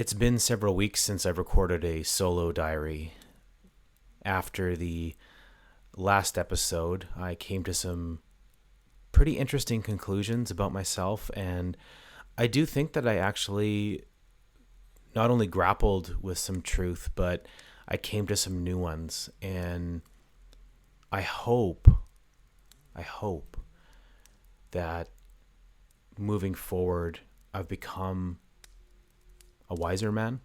It's been several weeks since I've recorded a solo diary. After the last episode, I came to some pretty interesting conclusions about myself, and I do think that I actually not only grappled with some truth, but I came to some new ones. And I hope, I hope that moving forward, I've become a wiser man.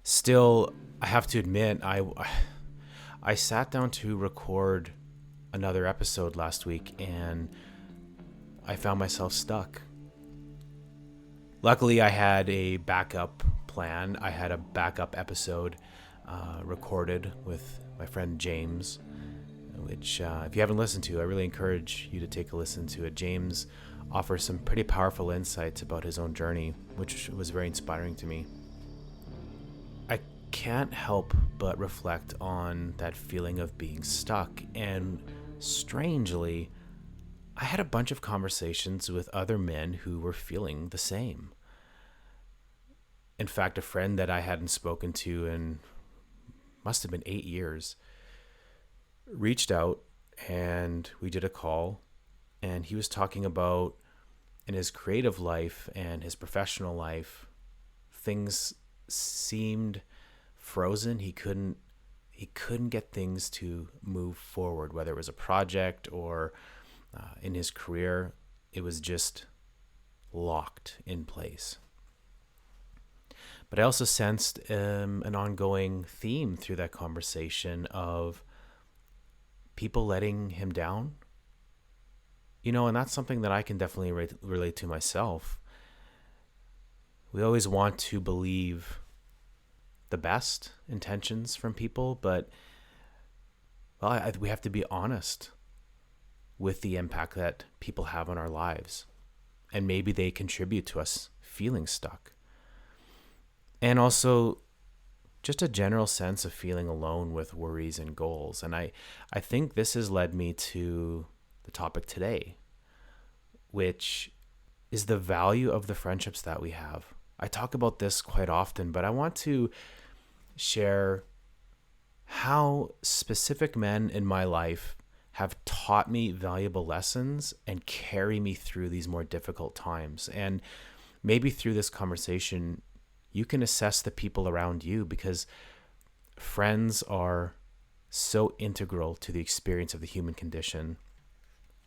Still, I have to admit, I sat down to record another episode last week and I found myself stuck. Luckily, I had a backup plan. I had a backup episode recorded with my friend James, which, if you haven't listened to, I really encourage you to take a listen to it. James offers some pretty powerful insights about his own journey, which was very inspiring to me. I can't help but reflect on that feeling of being stuck. And strangely, I had a bunch of conversations with other men who were feeling the same. In fact, a friend that I hadn't spoken to in must have been 8 years reached out and we did a call. And he was talking about in his creative life and his professional life, things seemed frozen. He couldn't get things to move forward, whether it was a project or in his career. It was just locked in place. But I also sensed an ongoing theme through that conversation of people letting him down. And that's something that I can definitely relate to myself. We always want to believe the best intentions from people, but we have to be honest with the impact that people have on our lives. And maybe they contribute to us feeling stuck. And also just a general sense of feeling alone with worries and goals. And I think this has led me to the topic today, which is the value of the friendships that we have. I talk about this quite often, but I want to share how specific men in my life have taught me valuable lessons and carry me through these more difficult times. And maybe through this conversation, you can assess the people around you, because friends are so integral to the experience of the human condition.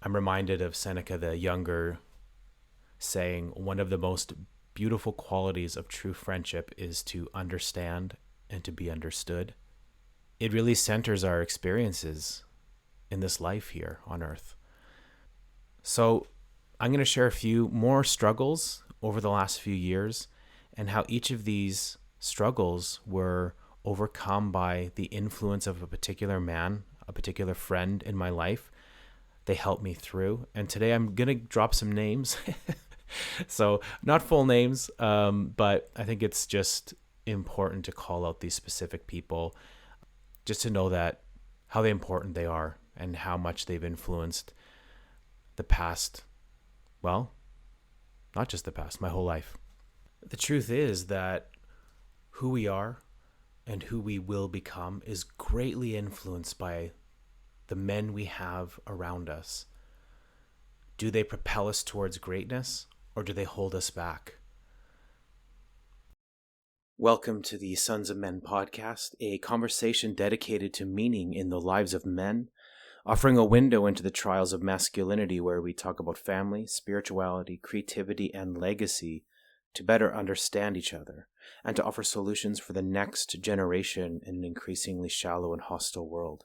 I'm reminded of Seneca the Younger saying, one of the most beautiful qualities of true friendship is to understand and to be understood. It really centers our experiences in this life here on earth. So I'm going to share a few more struggles over the last few years and how each of these struggles were overcome by the influence of a particular man, a particular friend in my life. They helped me through. And today I'm going to drop some names. So not full names, but I think it's just important to call out these specific people just to know that how important they are and how much they've influenced the past. Well, not just the past, my whole life. The truth is that who we are and who we will become is greatly influenced by the men we have around us. Do they propel us towards greatness, or do they hold us back? Welcome to the Sons of Men podcast, a conversation dedicated to meaning in the lives of men, offering a window into the trials of masculinity, where we talk about family, spirituality, creativity, and legacy to better understand each other and to offer solutions for the next generation in an increasingly shallow and hostile world.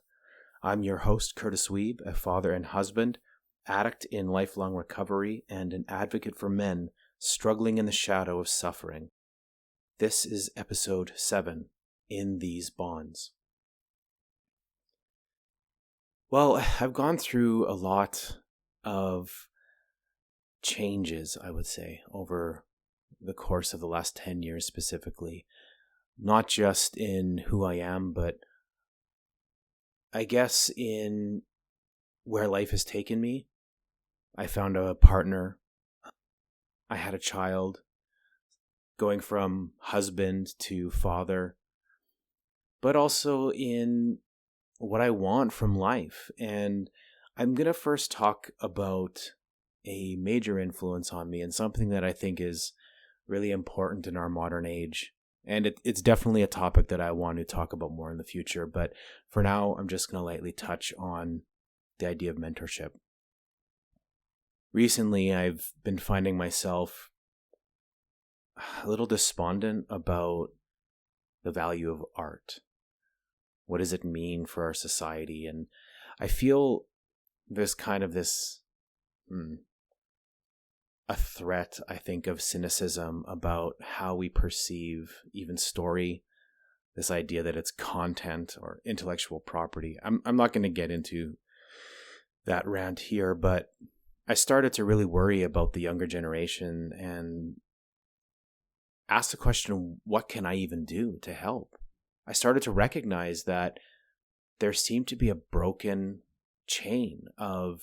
I'm your host, Curtis Weeb, a father and husband, addict in lifelong recovery, and an advocate for men struggling in the shadow of suffering. This is episode 7, In These Bonds. Well, I've gone through a lot of changes, I would say, over the course of the last 10 years specifically. Not just in who I am, but I guess in where life has taken me. I found a partner. I had a child. going from husband to father, but also in what I want from life. And I'm going to first talk about a major influence on me and something that I think is really important in our modern age. And it's definitely a topic that I want to talk about more in the future. But for now, I'm just going to lightly touch on the idea of mentorship. Recently, I've been finding myself a little despondent about the value of art. What does it mean for our society? And I feel there's kind of this a threat, I think, of cynicism about how we perceive even story, this idea that it's content or intellectual property. I'm not going to get into that rant here, but I started to really worry about the younger generation and ask the question, what can I even do to help? I started to recognize that there seemed to be a broken chain of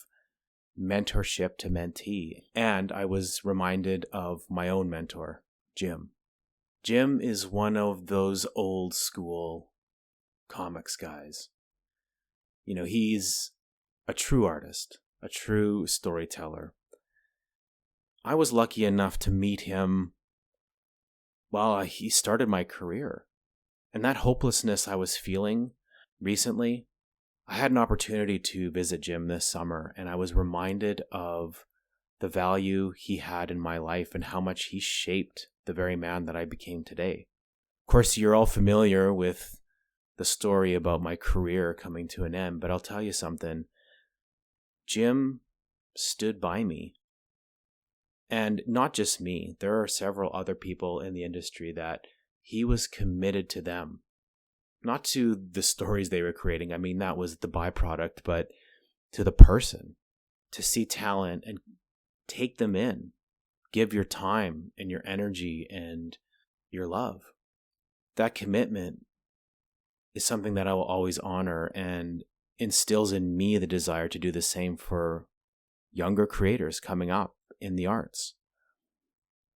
mentorship to mentee. And I was reminded of my own mentor, Jim. Jim is one of those old school comics guys. You know, he's a true artist, a true storyteller. I was lucky enough to meet him while he started my career. And that hopelessness I was feeling recently, I had an opportunity to visit Jim this summer, and I was reminded of the value he had in my life and how much he shaped the very man that I became today. Of course, you're all familiar with the story about my career coming to an end, but I'll tell you something. Jim stood by me. And not just me. There are several other people in the industry that he was committed to them. Not to the stories they were creating. I mean, that was the byproduct, but to the person. To see talent and take them in. Give your time and your energy and your love. That commitment is something that I will always honor and instills in me the desire to do the same for younger creators coming up in the arts.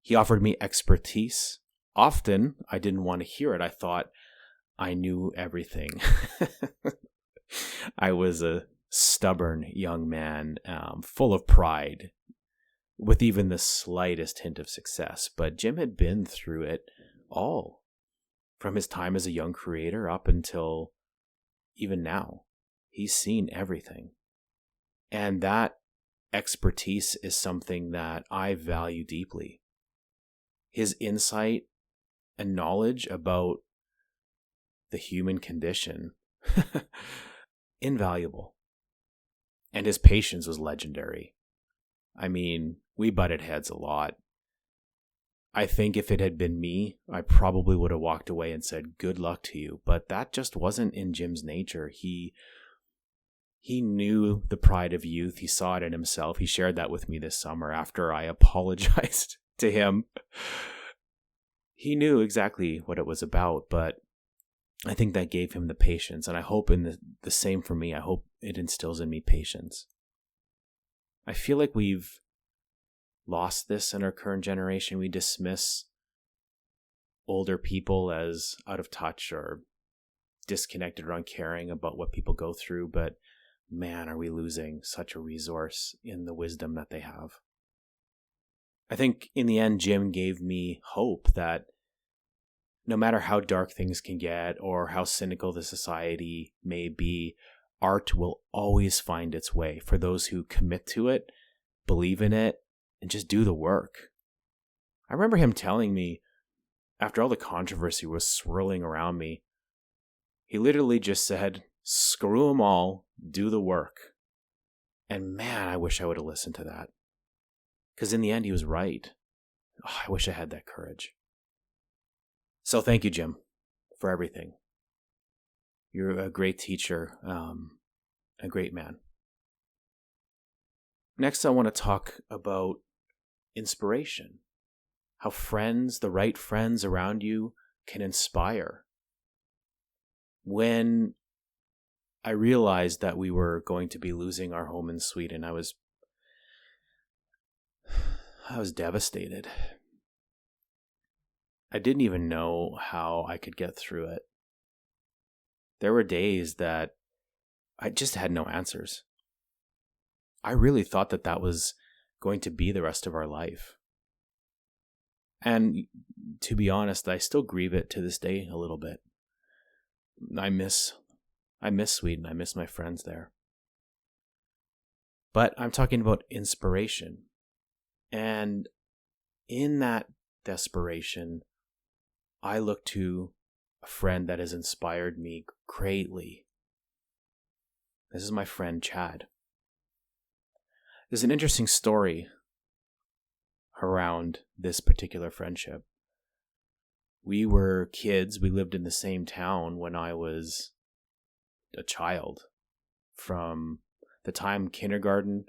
He offered me expertise. Often, I didn't want to hear it. I thought I knew everything. I was a stubborn young man, full of pride, with even the slightest hint of success. But Jim had been through it all, from his time as a young creator up until even now. He's seen everything. And that expertise is something that I value deeply. His insight and knowledge about the human condition, invaluable. And his patience was legendary. I mean, we butted heads a lot. I think if it had been me, I probably would have walked away and said, good luck to you. But that just wasn't in Jim's nature. He knew the pride of youth. He saw it in himself. He shared that with me this summer after I apologized to him. He knew exactly what it was about, but I think that gave him the patience. And I hope in the same for me. I hope it instills in me patience. I feel like we've lost this in our current generation. We dismiss older people as out of touch or disconnected or uncaring about what people go through, but man, are we losing such a resource in the wisdom that they have. I think in the end, Jim gave me hope that no matter how dark things can get or how cynical the society may be, art will always find its way for those who commit to it, believe in it, and just do the work. I remember him telling me, after all the controversy was swirling around me, he literally just said, screw them all, do the work. And man, I wish I would have listened to that. Because in the end, he was right. Oh, I wish I had that courage. So thank you, Jim, for everything. You're a great teacher, a great man. Next, I want to talk about inspiration. How friends, the right friends around you, can inspire. When I realized that we were going to be losing our home in Sweden, I was devastated. I didn't even know how I could get through it. There were days that I just had no answers. I really thought that that was going to be the rest of our life. And to be honest, I still grieve it to this day a little bit. I miss Sweden. I miss my friends there. But I'm talking about inspiration. And in that desperation, I look to a friend that has inspired me greatly. This is my friend Chad. There's an interesting story around this particular friendship. We were kids. We lived in the same town when I was a child. From the time kindergarten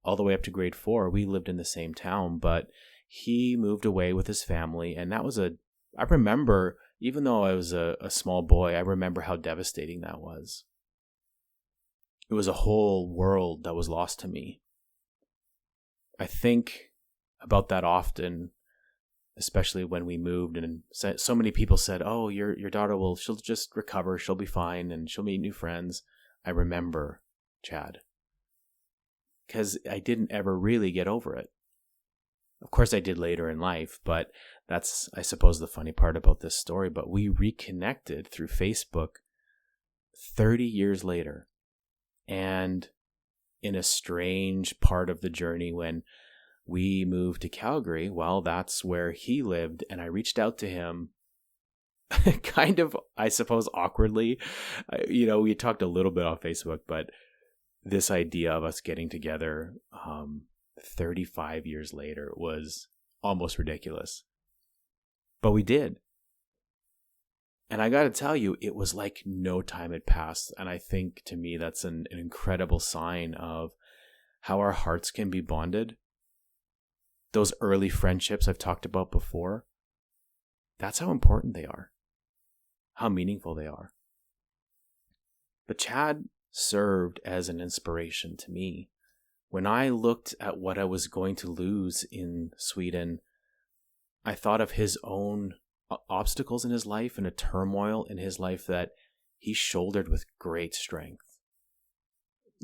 all the way up to grade 4, we lived in the same town, but he moved away with his family. And that was I remember, even though I was a small boy, I remember how devastating that was. It was a whole world that was lost to me. I think about that often, especially when we moved, and so many people said, "Oh, your daughter she'll just recover, she'll be fine, and she'll meet new friends." I remember Chad, because I didn't ever really get over it. Of course, I did later in life, but that's, I suppose, the funny part about this story. But we reconnected through Facebook 30 years later, and in a strange part of the journey when we moved to Calgary, well, that's where he lived, and I reached out to him kind of, I suppose, awkwardly. We talked a little bit on Facebook, but this idea of us getting together 35 years later was almost ridiculous. But we did. And I got to tell you, it was like no time had passed. And I think, to me, that's an incredible sign of how our hearts can be bonded. Those early friendships I've talked about before, that's how important they are, how meaningful they are. But Chad served as an inspiration to me. When I looked at what I was going to lose in Sweden, I thought of his own obstacles in his life and a turmoil in his life that he shouldered with great strength.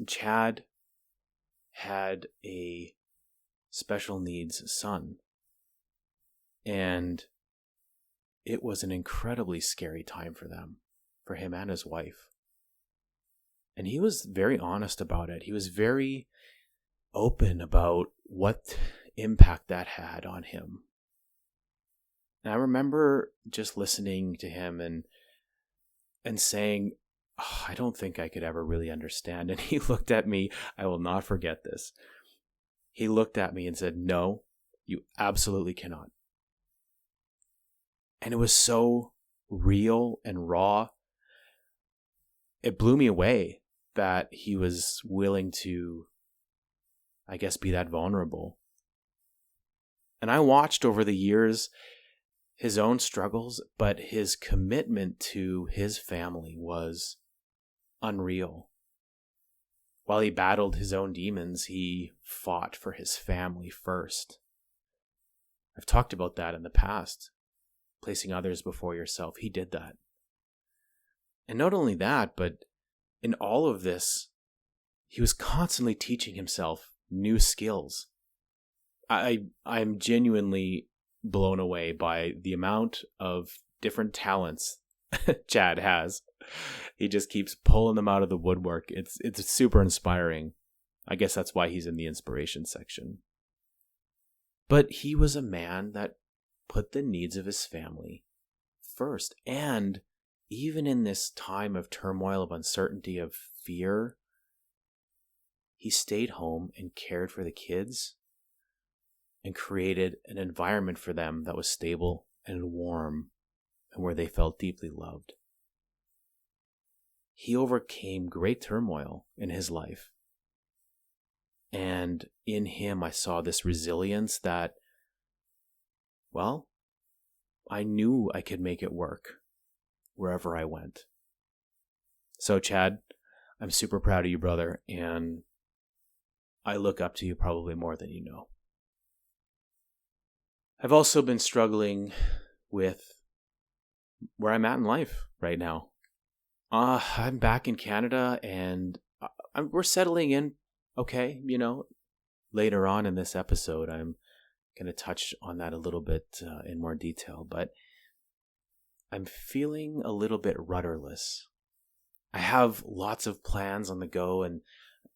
Chad had a special needs son, and it was an incredibly scary time for him and his wife. And he was very honest about it. He was very open about what impact that had on him. And I remember just listening to him and saying, "Oh, I don't think I could ever really understand." And he looked at me, I will not forget this. He looked at me and said, "No, you absolutely cannot." And it was so real and raw. It blew me away that he was willing to, I guess, be that vulnerable. And I watched over the years his own struggles, but his commitment to his family was unreal. While he battled his own demons, he fought for his family first. I've talked about that in the past, placing others before yourself. He did that. And not only that, but in all of this, he was constantly teaching himself new skills. I'm genuinely blown away by the amount of different talents Chad has. He just keeps pulling them out of the woodwork. It's super inspiring. I guess that's why he's in the inspiration section. But he was a man that put the needs of his family first. And even in this time of turmoil, of uncertainty, of fear, he stayed home and cared for the kids and created an environment for them that was stable and warm and where they felt deeply loved. He overcame great turmoil in his life. And in him, I saw this resilience that, well, I knew I could make it work wherever I went. So, Chad, I'm super proud of you, brother, and I look up to you probably more than you know. I've also been struggling with where I'm at in life right now. I'm back in Canada, and we're settling in okay. Later on in this episode, I'm going to touch on that a little bit in more detail, but I'm feeling a little bit rudderless. I have lots of plans on the go, and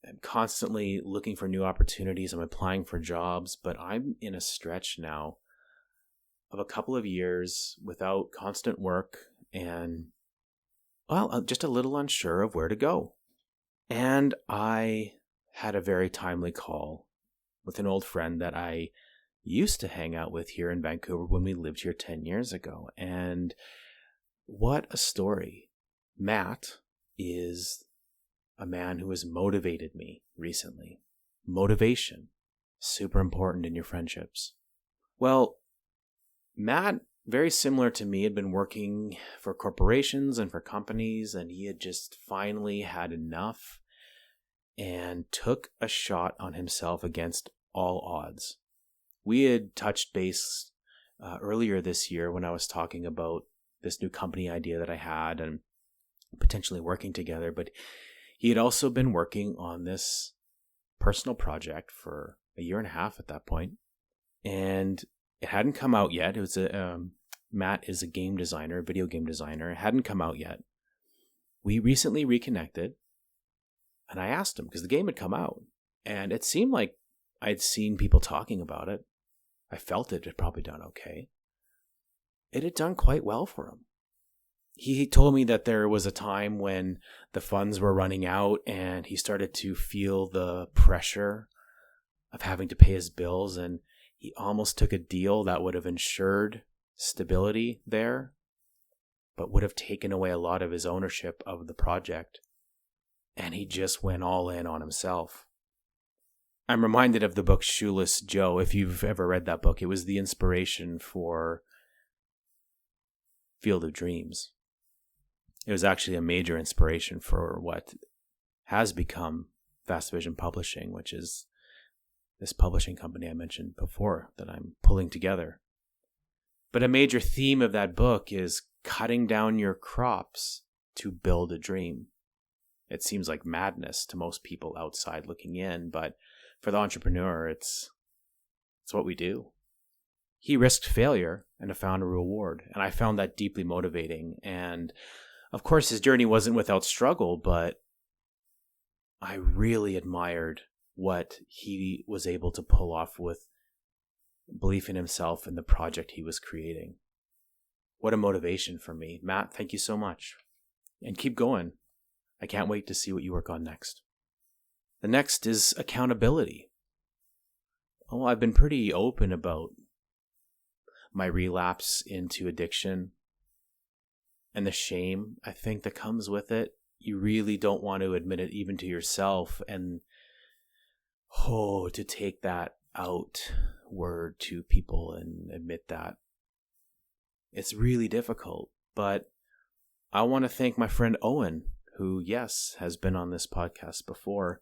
I'm constantly looking for new opportunities. I'm applying for jobs, but I'm in a stretch now of a couple of years without constant work and, well, I'm just a little unsure of where to go. And I had a very timely call with an old friend that I used to hang out with here in Vancouver when we lived here 10 years ago. And what a story. Matt is a man who has motivated me recently. Motivation, super important in your friendships. Well, Matt, very similar to me, had been working for corporations and for companies, and he had just finally had enough and took a shot on himself against all odds. We had touched base earlier this year when I was talking about this new company idea that I had and potentially working together, but he had also been working on this personal project for a year and a half at that point, and it hadn't come out yet. It was Matt is a game designer, video game designer. It hadn't come out yet. We recently reconnected, and I asked him because the game had come out, and it seemed like I'd seen people talking about it. I felt it had probably done okay. It had done quite well for him. He told me that there was a time when the funds were running out and he started to feel the pressure of having to pay his bills, and he almost took a deal that would have ensured stability there, but would have taken away a lot of his ownership of the project. And he just went all in on himself. I'm reminded of the book Shoeless Joe. If you've ever read that book, it was the inspiration for Field of Dreams. It was actually a major inspiration for what has become Fast Vision Publishing, which is this publishing company I mentioned before that I'm pulling together. But a major theme of that book is cutting down your crops to build a dream. It seems like madness to most people outside looking in, but for the entrepreneur, it's what we do. He risked failure and found a reward, and I found that deeply motivating. And of course, his journey wasn't without struggle, but I really admired what he was able to pull off with belief in himself and the project he was creating. What a motivation for me. Matt, thank you so much. And keep going. I can't wait to see what you work on next. The next is accountability. Oh, I've been pretty open about my relapse into addiction and the shame, I think, that comes with it. You really don't want to admit it even to yourself, and to take that outward to people and admit that. It's really difficult, but I want to thank my friend Owen, who, yes, has been on this podcast before.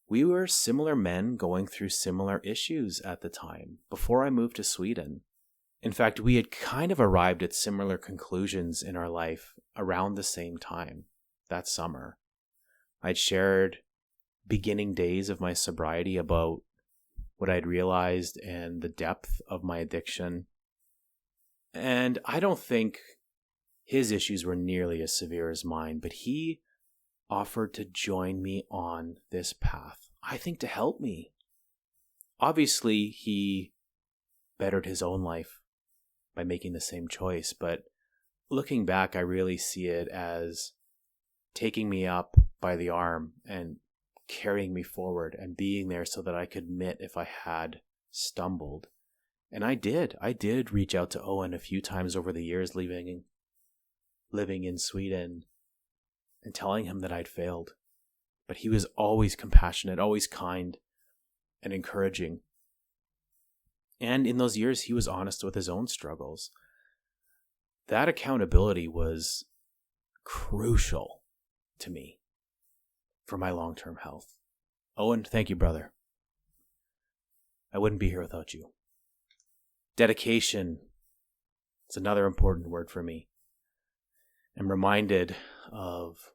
We were similar men going through similar issues at the time, before I moved to Sweden. In fact, we had kind of arrived at similar conclusions in our life around the same time, that summer. I'd shared beginning days of my sobriety about what I'd realized and the depth of my addiction. And I don't think his issues were nearly as severe as mine, but he offered to join me on this path, I think, to help me. Obviously, he bettered his own life by making the same choice, but looking back, I really see it as taking me up by the arm and carrying me forward and being there so that I could admit if I had stumbled. And I did. I did reach out to Owen a few times over the years living in Sweden and telling him that I'd failed. But he was always compassionate, always kind and encouraging. And in those years, he was honest with his own struggles. That accountability was crucial to me for my long-term health. Owen, thank you, brother. I wouldn't be here without you. Dedication, It's another important word for me. I'm reminded of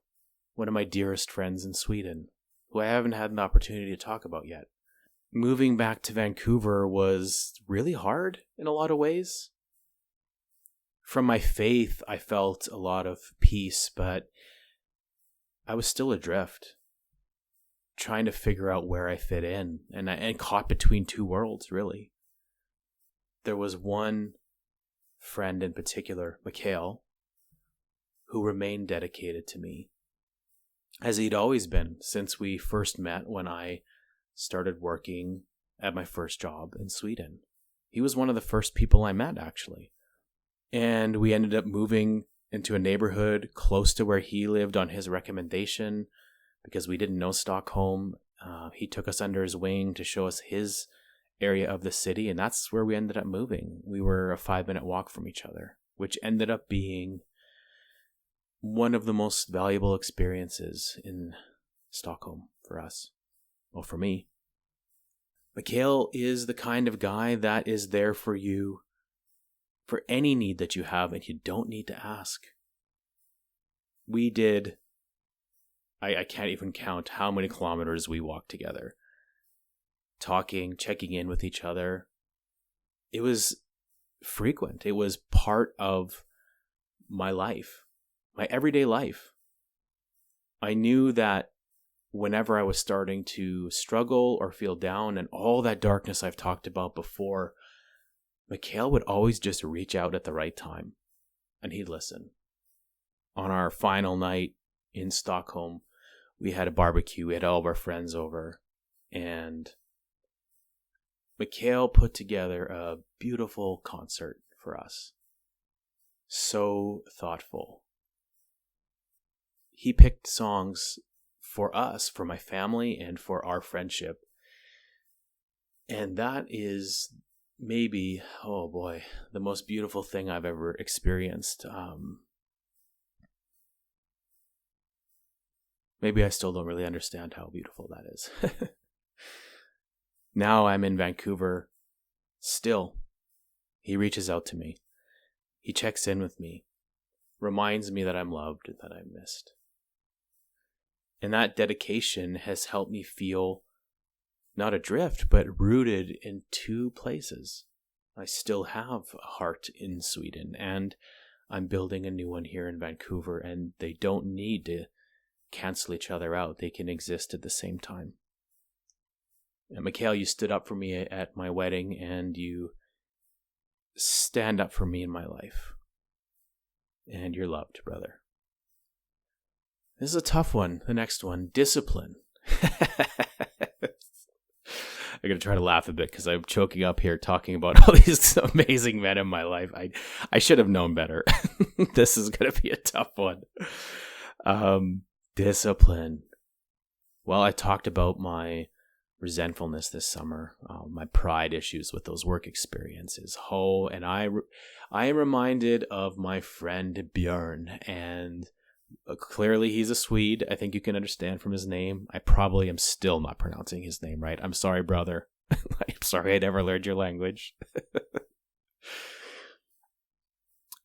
one of my dearest friends in Sweden, who I haven't had an opportunity to talk about yet. Moving back to Vancouver was really hard in a lot of ways. From my faith, I felt a lot of peace, but I was still adrift, trying to figure out where I fit in, and caught between two worlds, really. There was one friend in particular, Mikhail, who remained dedicated to me, as he'd always been since we first met when I started working at my first job in Sweden. He was one of the first people I met, actually. And we ended up moving into a neighborhood close to where he lived on his recommendation because we didn't know Stockholm. He took us under his wing to show us his area of the city, and that's where we ended up moving. We were a 5-minute walk from each other, which ended up being one of the most valuable experiences in Stockholm for us. Well, for me. Mikhail is the kind of guy that is there for you for any need that you have, and you don't need to ask. We did, I can't even count how many kilometers we walked together. Talking, checking in with each other. It was frequent. It was part of my life, my everyday life. I knew that whenever I was starting to struggle or feel down and all that darkness I've talked about before, Mikhail would always just reach out at the right time, and he'd listen. On our final night in Stockholm, we had a barbecue. We had all of our friends over, and Mikhail put together a beautiful concert for us. So thoughtful. He picked songs for us, for my family, and for our friendship. And that is maybe, oh boy, the most beautiful thing I've ever experienced. Maybe I still don't really understand how beautiful that is. Now I'm in Vancouver. Still, he reaches out to me. He checks in with me, reminds me that I'm loved and that I'm missed. And that dedication has helped me feel not adrift, but rooted in two places. I still have a heart in Sweden, and I'm building a new one here in Vancouver, and they don't need to cancel each other out. They can exist at the same time. And Mikhail, you stood up for me at my wedding, and you stand up for me in my life. And you're loved, brother. This is a tough one. The next one, discipline. I'm going to try to laugh a bit because I'm choking up here talking about all these amazing men in my life. I should have known better. This is going to be a tough one. Discipline. Well, I talked about my resentfulness this summer, my pride issues with those work experiences. And I am reminded of my friend Björn, and clearly he's a Swede. I think you can understand from his name. I probably am still not pronouncing his name right. I'm sorry, brother. I'm sorry I never learned your language.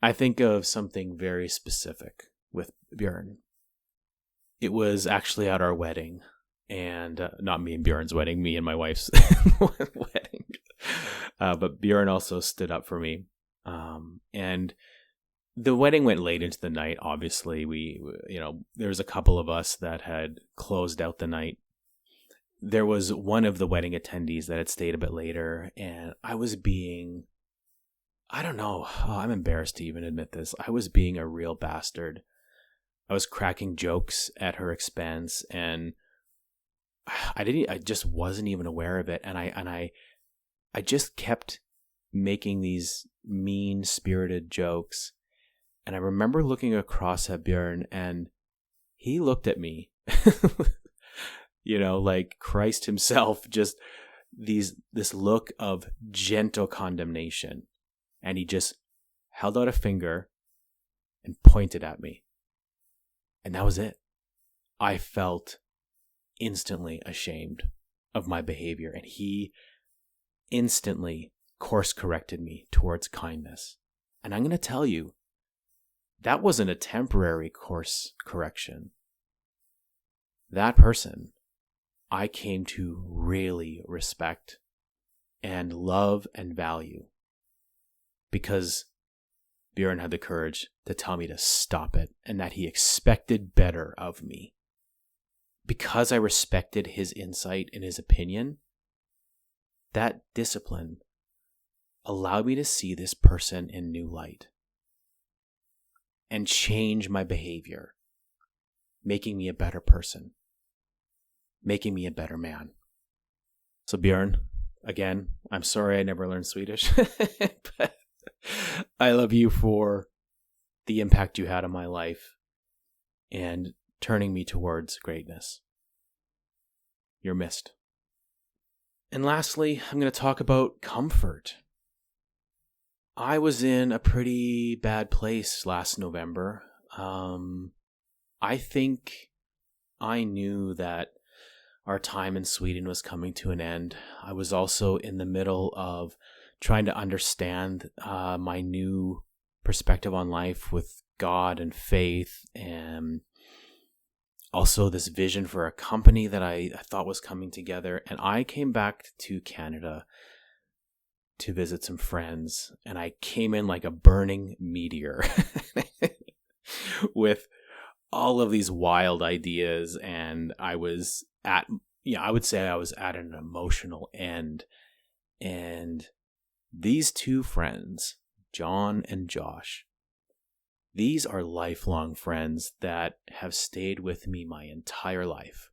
I think of something very specific with Björn. It was actually at our wedding, and not me and Björn's wedding, me and my wife's wedding. But Björn also stood up for me. And the wedding went late into the night. Obviously, there was a couple of us that had closed out the night. There was one of the wedding attendees that had stayed a bit later, and I don't know, I'm embarrassed to even admit this. I was being a real bastard. I was cracking jokes at her expense, and I just wasn't even aware of it. And I just kept making these mean-spirited jokes. And I remember looking across at Björn, and he looked at me, like Christ himself, just this look of gentle condemnation. And he just held out a finger and pointed at me. And that was it. I felt instantly ashamed of my behavior, and he instantly course corrected me towards kindness. And I'm going to tell you, that wasn't a temporary course correction. That person I came to really respect and love and value because Bjorn had the courage to tell me to stop it and that he expected better of me. Because I respected his insight and his opinion, that discipline allowed me to see this person in new light and change my behavior, making me a better person, making me a better man. So Bjorn, again, I'm sorry I never learned Swedish, but I love you for the impact you had on my life and turning me towards greatness. You're missed. And lastly, I'm going to talk about comfort. I was in a pretty bad place last November. I think I knew that our time in Sweden was coming to an end. I was also in the middle of trying to understand my new perspective on life with God and faith, and also this vision for a company that I thought was coming together. And I came back to Canada to visit some friends, and I came in like a burning meteor with all of these wild ideas, and I was at, I would say I was at an emotional end. And these two friends, John and Josh, these are lifelong friends that have stayed with me my entire life.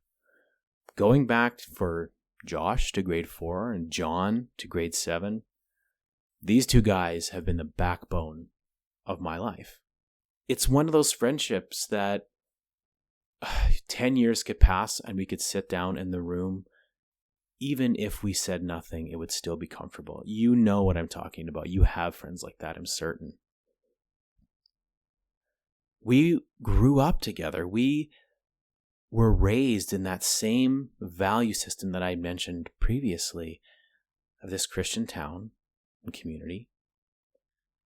Going back for Josh to grade 4 and John to grade 7, these two guys have been the backbone of my life. It's one of those friendships that 10 years could pass and we could sit down in the room. Even if we said nothing, it would still be comfortable. You know what I'm talking about. You have friends like that, I'm certain. We grew up together. We were raised in that same value system that I mentioned previously of this Christian town and community.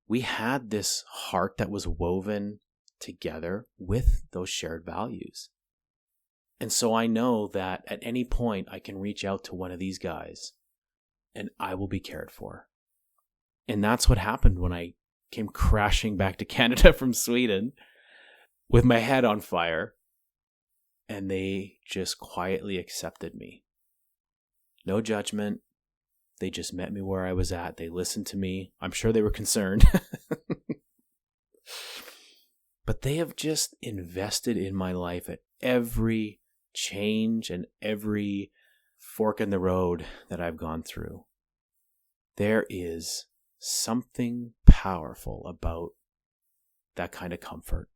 We had this heart that was woven together with those shared values. And so I know that at any point I can reach out to one of these guys and I will be cared for. And that's what happened when I came crashing back to Canada from Sweden with my head on fire. And they just quietly accepted me. No judgment. They just met me where I was at. They listened to me. I'm sure they were concerned. But they have just invested in my life at every change and every fork in the road that I've gone through. There is something powerful about that kind of comfort.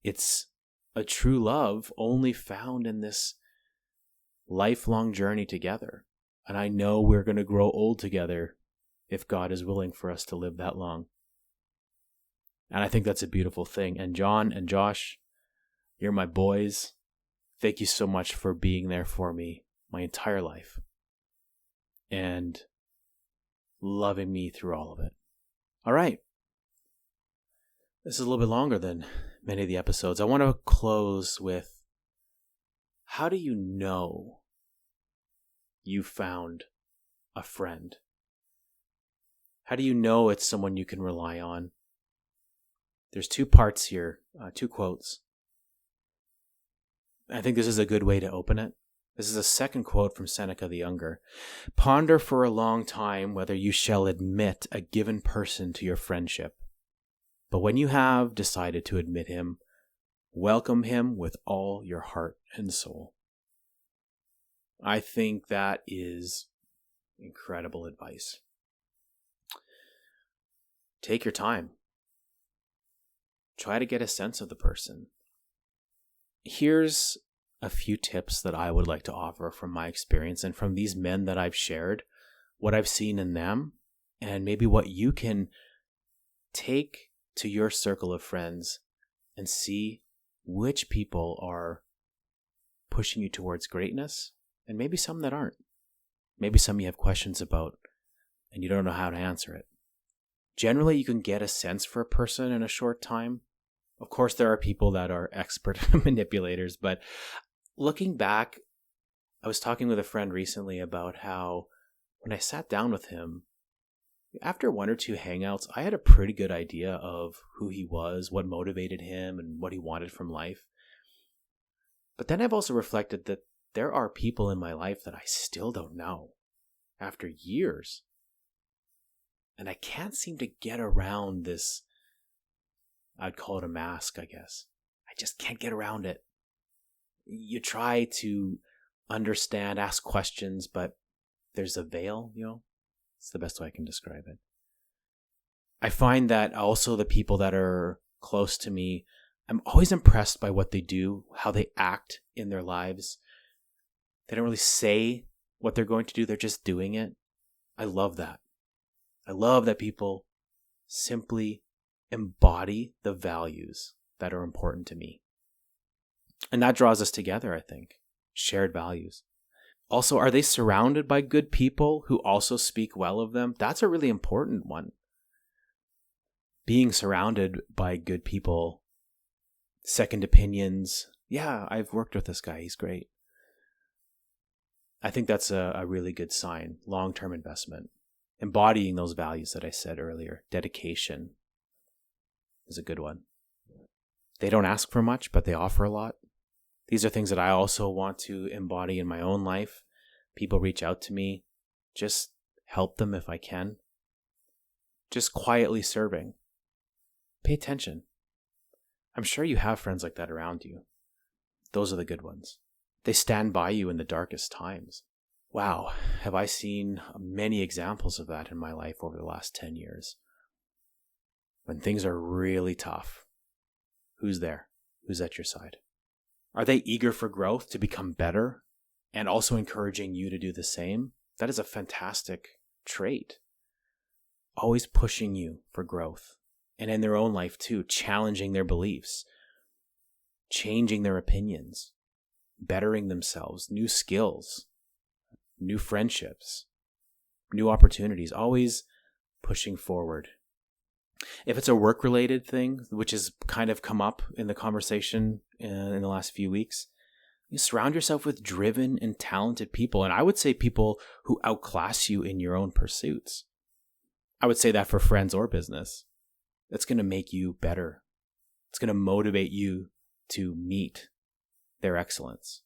It's a true love only found in this lifelong journey together. And I know we're going to grow old together if God is willing for us to live that long. And I think that's a beautiful thing. And John and Josh, you're my boys. Thank you so much for being there for me my entire life and loving me through all of it. All right. This is a little bit longer than many of the episodes. I want to close with, how do you know you found a friend? How do you know it's someone you can rely on? There's 2 parts here, 2 quotes. I think this is a good way to open it. This is a second quote from Seneca the Younger. Ponder for a long time whether you shall admit a given person to your friendship. But when you have decided to admit him, welcome him with all your heart and soul. I think that is incredible advice. Take your time. Try to get a sense of the person. Here's a few tips that I would like to offer from my experience and from these men that I've shared, what I've seen in them, and maybe what you can take to your circle of friends and see which people are pushing you towards greatness and maybe some that aren't. Maybe some you have questions about and you don't know how to answer it. Generally, you can get a sense for a person in a short time. Of course, there are people that are expert manipulators, but looking back, I was talking with a friend recently about how when I sat down with him, after one or two hangouts, I had a pretty good idea of who he was, what motivated him, and what he wanted from life. But then I've also reflected that there are people in my life that I still don't know after years. And I can't seem to get around this, I'd call it a mask, I guess. I just can't get around it. You try to understand, ask questions, but there's a veil, It's the best way I can describe it. I find that also the people that are close to me, I'm always impressed by what they do, how they act in their lives. They don't really say what they're going to do, they're just doing it. I love that. I love that people simply embody the values that are important to me. And that draws us together, I think. Shared values. Also, are they surrounded by good people who also speak well of them? That's a really important one. Being surrounded by good people, second opinions. Yeah, I've worked with this guy. He's great. I think that's a really good sign. Long-term investment. Embodying those values that I said earlier. Dedication is a good one. They don't ask for much, but they offer a lot. These are things that I also want to embody in my own life. People reach out to me. Just help them if I can. Just quietly serving. Pay attention. I'm sure you have friends like that around you. Those are the good ones. They stand by you in the darkest times. Wow, have I seen many examples of that in my life over the last 10 years. When things are really tough, who's there? Who's at your side? Are they eager for growth to become better and also encouraging you to do the same? That is a fantastic trait. Always pushing you for growth. And in their own life too, challenging their beliefs, changing their opinions, bettering themselves, new skills, new friendships, new opportunities, always pushing forward. If it's a work-related thing, which has kind of come up in the conversation in the last few weeks, you surround yourself with driven and talented people. And I would say people who outclass you in your own pursuits. I would say that for friends or business. That's going to make you better. It's going to motivate you to meet their excellence.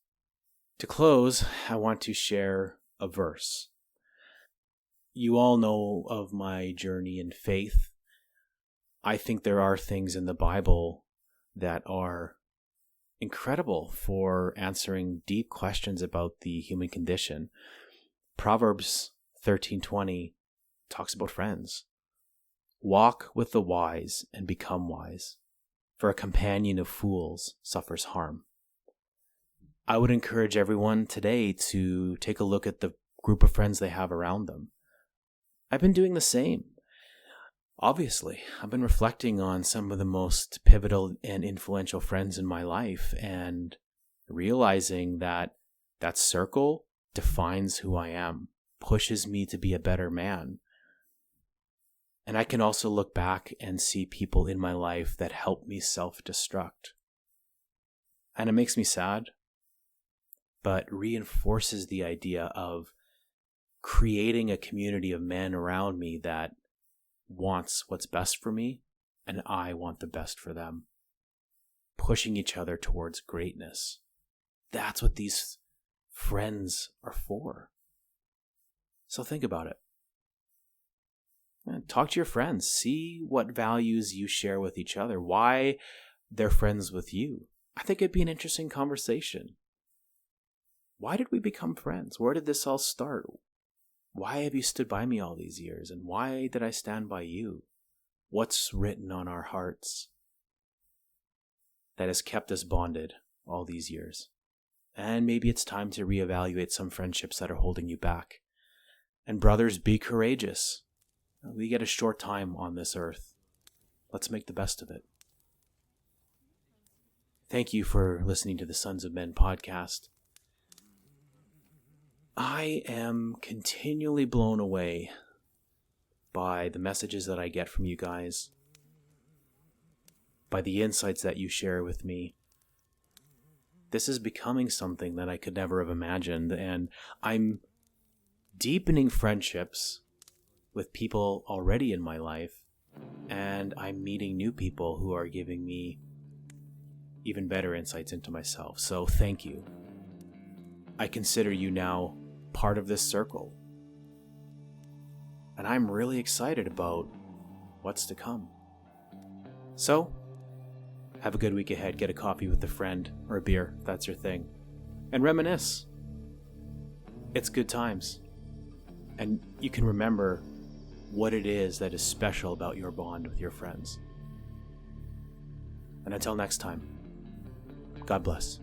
To close, I want to share a verse. You all know of my journey in faith. I think there are things in the Bible that are incredible for answering deep questions about the human condition. Proverbs 13:20 talks about friends. Walk with the wise and become wise, for a companion of fools suffers harm. I would encourage everyone today to take a look at the group of friends they have around them. I've been doing the same. Obviously, I've been reflecting on some of the most pivotal and influential friends in my life and realizing that that circle defines who I am, pushes me to be a better man. And I can also look back and see people in my life that help me self-destruct. And it makes me sad, but reinforces the idea of creating a community of men around me that wants what's best for me, and I want the best for them. Pushing each other towards greatness. That's what these friends are for. So think about it. Talk to your friends. See what values you share with each other. Why they're friends with you. I think it'd be an interesting conversation. Why did we become friends? Where did this all start? Why have you stood by me all these years? And why did I stand by you? What's written on our hearts that has kept us bonded all these years? And maybe it's time to reevaluate some friendships that are holding you back. And brothers, be courageous. We get a short time on this earth. Let's make the best of it. Thank you for listening to the Sons of Men podcast. I am continually blown away by the messages that I get from you guys, by the insights that you share with me. This is becoming something that I could never have imagined, and I'm deepening friendships with people already in my life, and I'm meeting new people who are giving me even better insights into myself. So thank you. I consider you now part of this circle, and I'm really excited about what's to come. So, have a good week ahead. Get a coffee with a friend or a beer, if that's your thing, and reminisce. It's good times, and you can remember what it is that is special about your bond with your friends. And until next time, God bless.